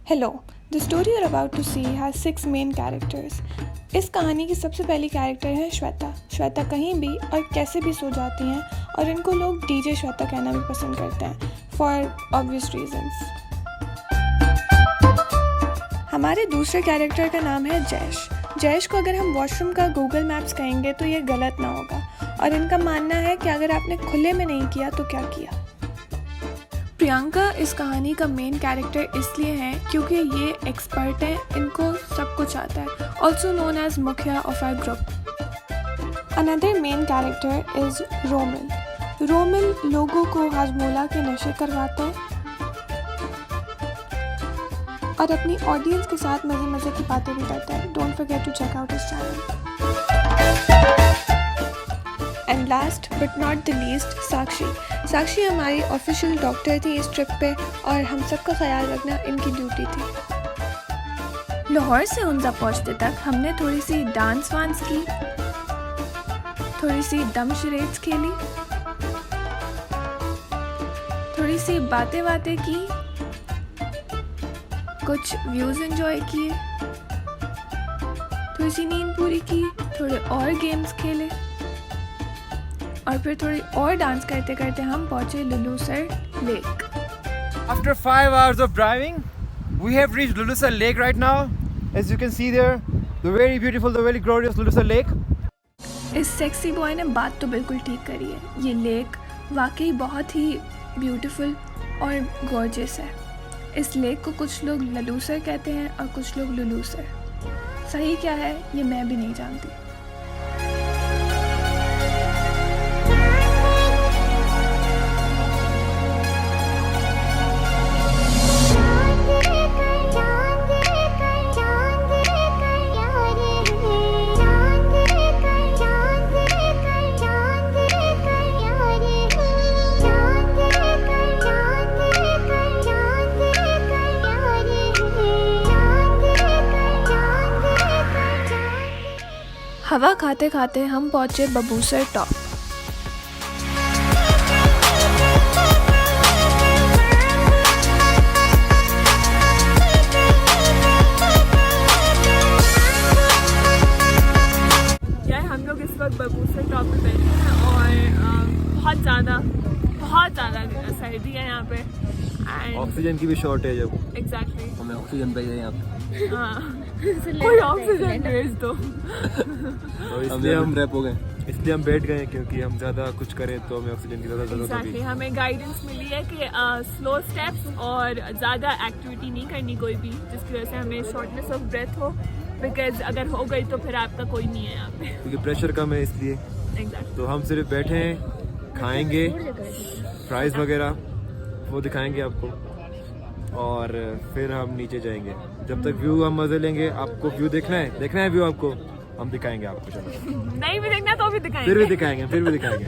Hello, the story you're about to see has 6 main characters. इस कहानी की सबसे पहली कैरेक्टर है श्वेता। श्वेता कहीं भी और कैसे भी सो जाती हैं और इनको लोग डीजे श्वेता कहना भी पसंद करते हैं फॉर ऑब्वियस रीजंस। हमारे दूसरे कैरेक्टर का नाम है जयेश। जयेश को अगर हम वॉशरूम का गूगल मैप्स कहेंगे तो ये गलत ना होगा और इनका मानना है कि अगर आपने खुले में नहीं किया तो क्या किया। प्रियंका इस कहानी का मेन कैरेक्टर इसलिए है क्योंकि ये एक्सपर्ट है, इनको सब कुछ आता है, ऑल्सो नोन एज मुखिया of our group. Another main character is Romil. Romil लोगों को हाजमोला के नशे करवाता है और अपनी ऑडियंस के साथ मज़े मज़े की बातें भी करता है। Don't forget to check out his channel. And last but not the least Sakshi. Sakshi हमारी ऑफिशियल डॉक्टर थी इस ट्रिप पे और हम सबका ख्याल रखना इनकी ड्यूटी थी। लाहौर से हुंजा पहुंचते तक हमने थोड़ी सी डांस वांस की, थोड़ी सी दम शरेट्स खेली, थोड़ी सी बातें की, कुछ व्यूज़ एंजॉय किए, थोड़ी सी नींद पूरी की, थोड़े और गेम्स खेले और फिर थोड़ी और डांस करते करते हम पहुंचे Lulusar lake. After 5 hours of driving, we have reached Lulusar Lake right now. As you can see there, the very beautiful, the very glorious Lulusar Lake. इस सेक्सी बॉय ने बात तो बिल्कुल ठीक करी है। ये लेक वाकई बहुत ही ब्यूटीफुल और गॉर्जियस है। इस लेक को कुछ लोग ललूसर कहते हैं और कुछ लोग लुलूसर। सही क्या है ये मैं भी नहीं जानती। हवा खाते खाते हम पहुंचे बबूसर टॉप। यार हम लोग इस वक्त बबूसर टॉप पे बैठे हैं और बहुत ज़्यादा सर्दी है यहाँ पे एंड ऑक्सीजन की भी शॉर्टेज है। एग्जैक्टली हमें ऑक्सीजन चाहिए यहाँ पे। हाँ कोई ऑक्सीजन भेज दो। तो इसलिए हम रैप हो गए, इसलिए हम बैठ गए क्योंकि हम ज़्यादा कुछ करें तो हमें ऑक्सीजन की ज़्यादा ज़रूरत होगी। हमें गाइडेंस मिली है कि स्लो स्टेप्स और ज़्यादा एक्टिविटी नहीं करनी कोई भी, जिसकी वजह से हमें शॉर्टनेस ऑफ ब्रेथ हो, बिकॉज अगर हो गई तो फिर आपका कोई नहीं है यहाँ पे क्योंकि प्रेशर कम है इसलिए। एग्जैक्टली तो हम सिर्फ बैठे हैं, खाएंगे फ्राइज वगैरह वो दिखाएंगे आपको और फिर हम नीचे जाएंगे। जब तक व्यू हम मजे लेंगे। आपको व्यू देखना है व्यू आपको हम दिखाएंगे आपको। चलो नहीं भी देखना तो भी दिखाएंगे, फिर भी दिखाएंगे।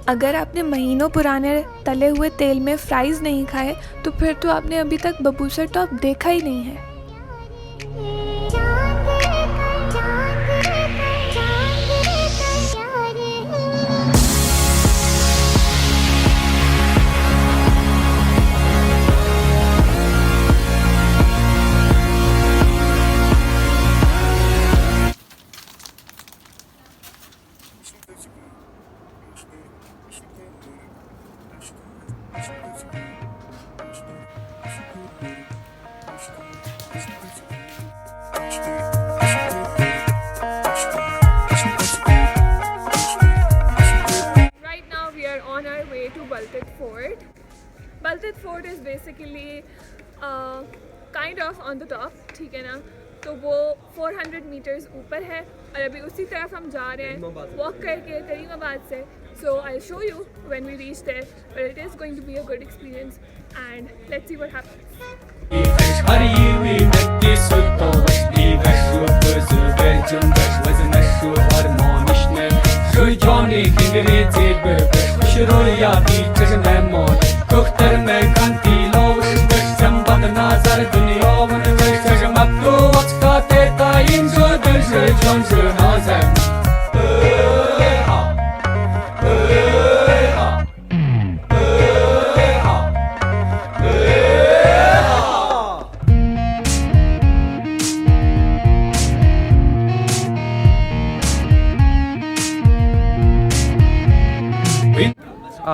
अगर आपने महीनों पुराने तले हुए तेल में फ्राइज नहीं खाए तो फिर तो आपने अभी तक बबूसर टॉप देखा ही नहीं है। Baltid Fort is basically kind of on the top, ठीक है ना। तो वो 400 मीटर्स ऊपर है और अभी उसी तरफ हम जा रहे हैं वॉक करके करीमाबाद से। So I'll show you when we reach there, but it is going to be a good experience and let's see what happens.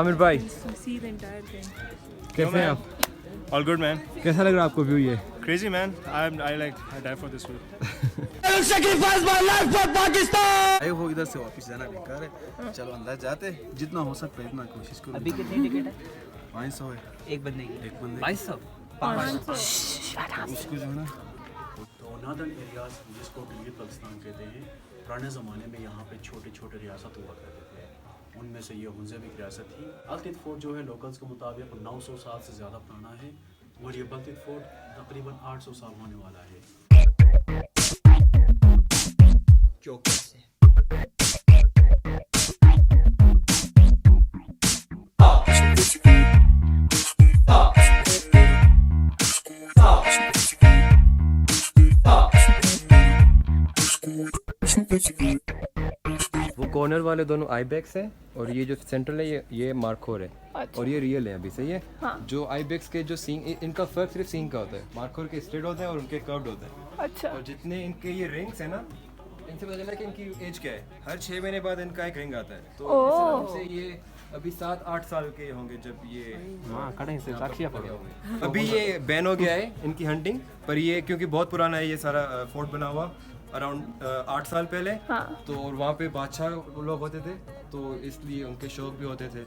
Aamir भाई see the entire thing. कैसे हैं आप? All good, man. कैसा लग रहा है आपको व्यू ये? Crazy, man. I die for this view. आए हो इधर से वापस जाना बेकार है, चलो अंदर जाते, जितना हो सकता है इतना कोशिश करो। अभी कितनी टिकट है? 500 है एक बंदे की। एक बंदे 2200। उसको जो है ना। तो नॉर्दर्न एरियाज जिसको गिलगित बल्तिस्तान कहते हैं, पुराने ज़माने में यहाँ पे छोटे छोटे रियासत हुआ करते थे। उनमें से ये हुंज़ा भी एक रियासत थी। बल्तित फोर्ट जो है लोकल्स के मुताबिक 900 साल से ज़्यादा पुराना है और ये बल्तित फोर्ट तकरीबन 800 साल होने वाला है। वो कॉर्नर वाले दोनों आईबेक्स हैं और ये जो सेंट्रल है ये मार्कोर है। अच्छा। और ये रियल है अभी, सही है। हाँ। जो आईबेक्स के जो सींग, इनका फर्क सिर्फ सींग का होता है। मार्कोर के स्ट्रेट होते हैं और उनके कर्व्ड होते हैं। अच्छा। और जितने इनके ये रिंग्स है ना, इनसे पता चला कि इनकी एज क्या है। हर 6 महीने बाद इनका एक रिंग आता है। तो इस हिसाब से ये अभी 7-8 साल के होंगे जब ये अभी ये बैन हो गया है इनकी हंटिंग। पर ये क्योंकि बहुत पुराना है, ये सारा फोर्ट बना हुआ अराउंड 8 साल पहले। हाँ। तो और वहाँ पे बादशाह लोग होते थे, तो इसलिए उनके शौक भी होते थे।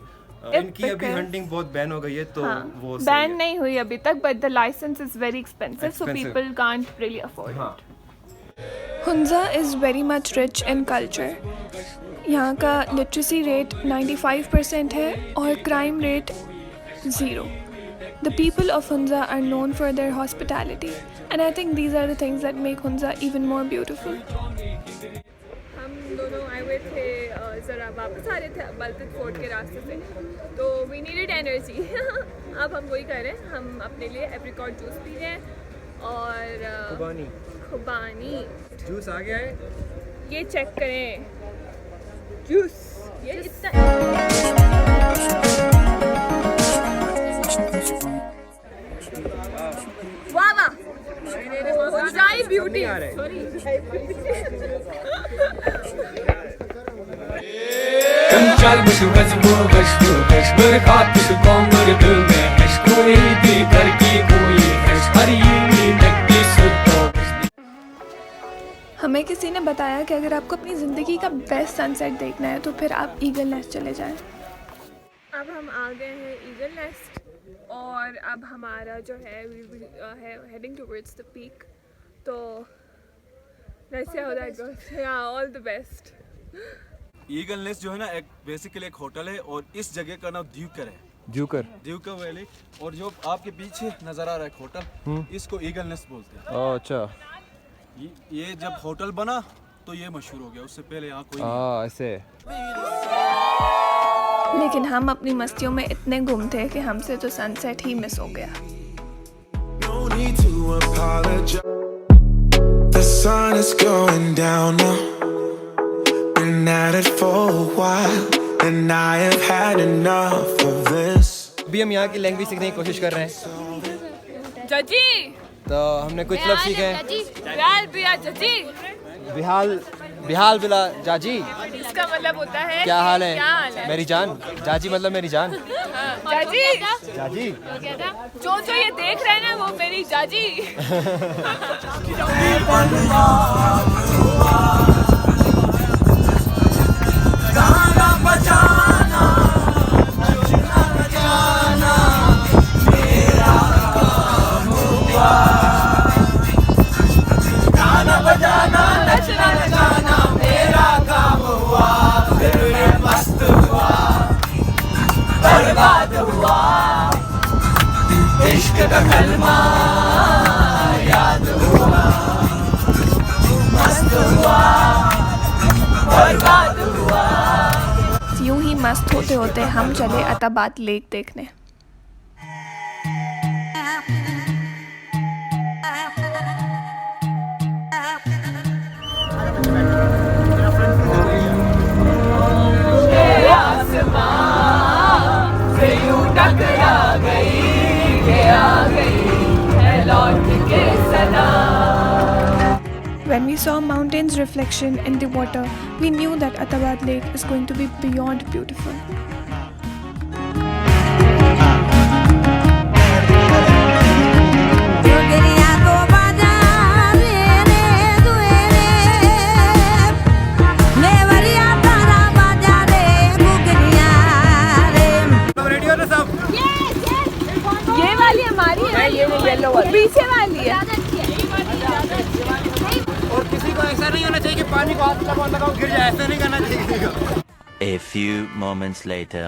इनकी अभी हंटिंग बहुत बैन हो गई है, तो वो सही बैन है। नहीं हुई अभी तक, but the licence is very expensive, so Expensive. People can't really afford हाँ। It. Hunza is very much rich in culture. यहाँ का लिटरेसी रेट 95% है और crime rate 0. The people of Hunza are known for their hospitality, and I think these are the things that make Hunza even more beautiful. हम दोनों आए हुए थे, ज़रा वापस आ रहे थे बल्तित फोर्ट के रास्ते से, तो वी नीडेड एनर्जी। अब हम वही कर रहे हैं, हम अपने लिए एप्रिकॉट जूस पी रहे हैं और खुबानी जूस आ गया है। ये चेक करें, जूस ये इतना वाह वाह, हुंजाई beauty. Çarpışı vazbu başbu kaşbır kapışı kongur dülme Eşkuyi di karki kuyi eşhariyi nekti sutto हमें किसी ने बताया कि अगर आपको अपनी ज़िंदगी का बेस्ट सनसेट देखना है तो फिर आप ईगल नेस्ट चले जाएं। अब हम आ गए हैं ईगल नेस्ट और अब हमारा जो है हेडिंग टुवर्ड्स द पीक। तो let's see how that goes. Yeah all the best. Eagle nest जो है ना, एक बेसिकली एक होटल है और इस जगह का नाम द्यूकर है, द्यूकर वैली। और जो आपके पीछे नजर आ रहा है एक होटल, इसको ईगल नेस्ट बोलते हैं। अच्छा, ये जब होटल बना तो ये मशहूर हो गया, उससे पहले यहाँ कोई नहीं। ऐसे। लेकिन हम अपनी मस्तियों में इतने गुम थे कि हमसे तो सनसेट ही मिस हो गया। No need to apologize. The sun is going down now. Been at it for a while, and I have had enough of this. अभी हम यहाँ की लैंग्वेज सीखने की कोशिश कर रहे हैं, जजी तो हमने कुछ लफ्ज़ सीखे हैं। बिहाल बिया जजी, बिहाल बिला जाजी। इसका मतलब होता है क्या हाल है? क्या हाल है? मेरी जान। जाजी मतलब मेरी जान। जाजी जाजी। जो ये देख रहे हैं ना, वो मेरी जाजी। यूं ही मस्त होते होते हम चले अताबाद लेक देखने। When we saw mountains reflection in the water, we knew that Atabad Lake is going to be beyond beautiful. रही है पीछे वाली है। और किसी को ऐसा नहीं होना चाहिए कि पानी को हाथ लगाओ गिर जाए, ऐसा नहीं करना चाहिए किसी को। A few moments later.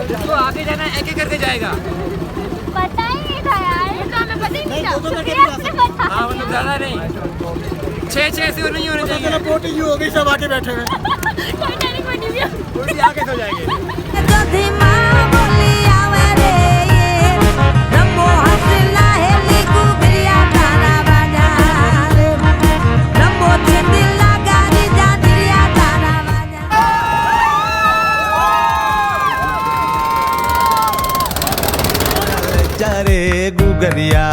जिसको आगे जाना है एक एक करके जाएगा। पता ही नहीं था यार, तो हमें पता ही नहीं था। हाँ मतलब ज़्यादा नहीं, 6 से नहीं होने चाहिए। बोट यू हो गई, सब आके बैठे हुए। टाइटैनिक बनी हुई है। उल्टी आके सो जाएंगे। रे गुगरिया,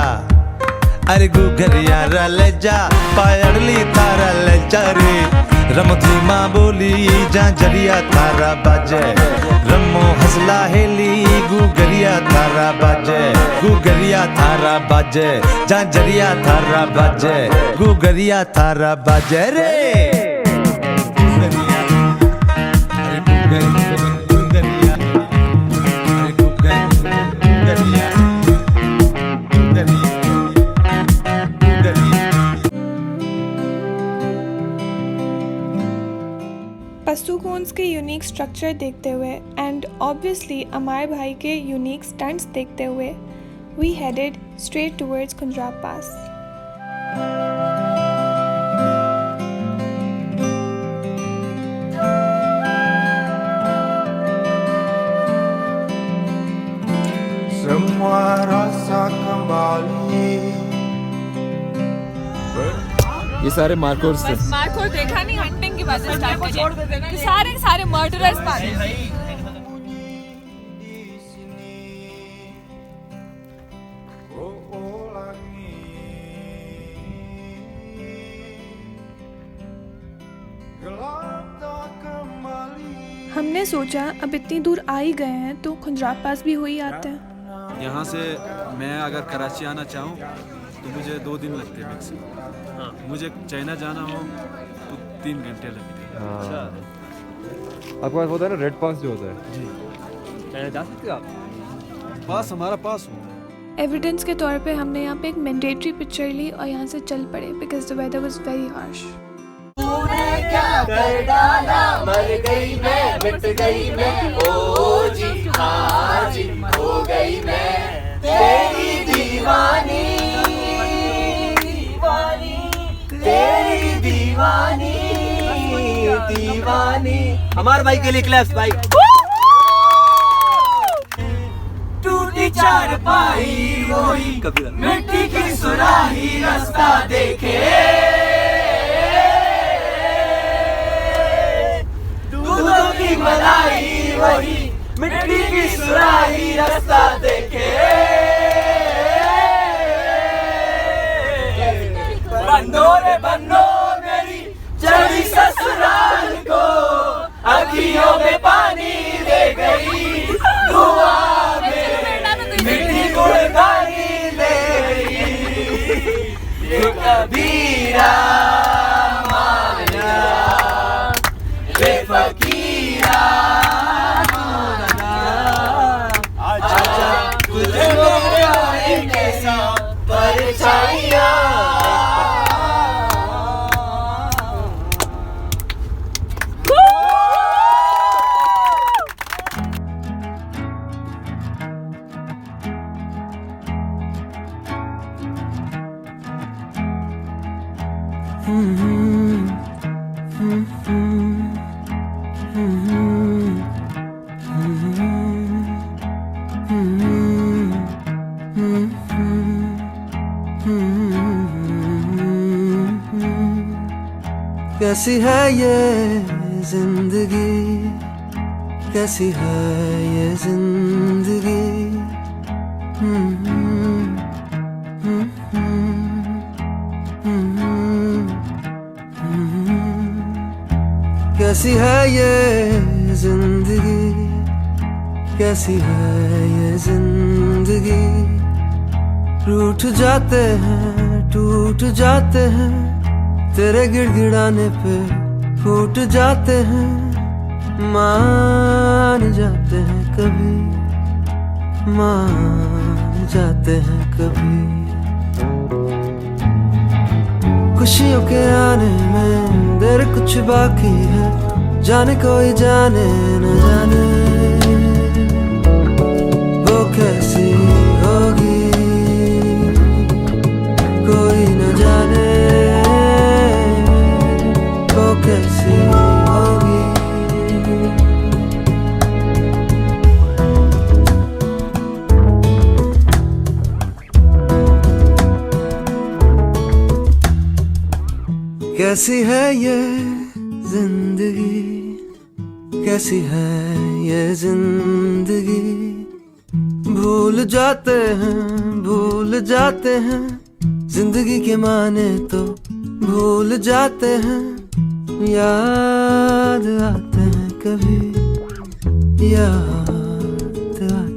अरे गुगरिया रले जा पायड़ली तारा ले जा रे, रमती माँ बोली जा जरिया तारा बाजे, रमो हसला हेली गुगरिया तारा बाजे, गुगरिया थारा बाजे, जा जरिया थारा बाजे, गुगरिया थारा बाजे रे। पस्तूकोन्स के यूनिक स्ट्रक्चर देखते हुए एंड ऑब्वियसली अमार भाई के यूनिक स्टंट्स देखते हुए we headed straight towards Khunjerab pass. Semua rasa kembali। ये सारे मार्कोर्स थे। बस मार्कोर देखा नहीं, हंटिंग की बात स्टार्ट करिए कि सारे मर्डरर्स पाए। हमने सोचा अब इतनी दूर आ ही गए हैं तो खुंजराब पास भी हो ही आते हैं। यहाँ से मैं अगर कराची आना चाहूँ तो मुझे 2 दिन लगते हैं मैक्सिमम। मुझे चाइना जाना हो तो 3 घंटे लगते हैं। आपके पास होता है ना रेड पास जो होता है जी, चाइना जा सकते हो आप? पास हमारा पास हो। एविडेंस के तौर पे हमने यहाँ पे एक मैंडेटरी पिक्चर ली और यहाँ से चल पड़े because the weather was very harsh. मर गई मैं, मिट गई मैं, ओ जी हाँ जी, हो गई मैं तेरी दीवानी, दीवानी तेरी दीवानी, दीवानी। हमारे भाई के लिए क्लैप्स भाई। टूटी चारपाई वही मिट्टी की सुराही, रास्ता देखे दूधों की मलाई वही मिट्टी की सुराही, रास्ता देखे बंदो रे बंदो मेरी चढ़ी ससुराल को, अखियों में पानी दे गई, दुआ में मिट्टी गुड़गानी ले गई, ये कबीरा माना रे फकीरा माना, आजा तुझे मेरे आने के साथ परछाइयाँ। कैसी है ये जिंदगी, कैसी है ये जिंदगी, कैसी है ये जिंदगी, कैसी है ये जिंदगी। रूठ जाते हैं, टूट जाते हैं, तेरे गिड़गिड़ाने पे फूट जाते हैं, मान जाते हैं कभी, मान जाते हैं कभी। खुशियों के आने में देर कुछ बाकी है, जाने कोई जाने न जाने वो कैसी होगी, कोई न जाने वो कैसी होगी। कैसी है ये जिंदगी, कैसी है ये जिंदगी। भूल जाते हैं जिंदगी के माने तो भूल जाते हैं। याद आते हैं कभी, याद आते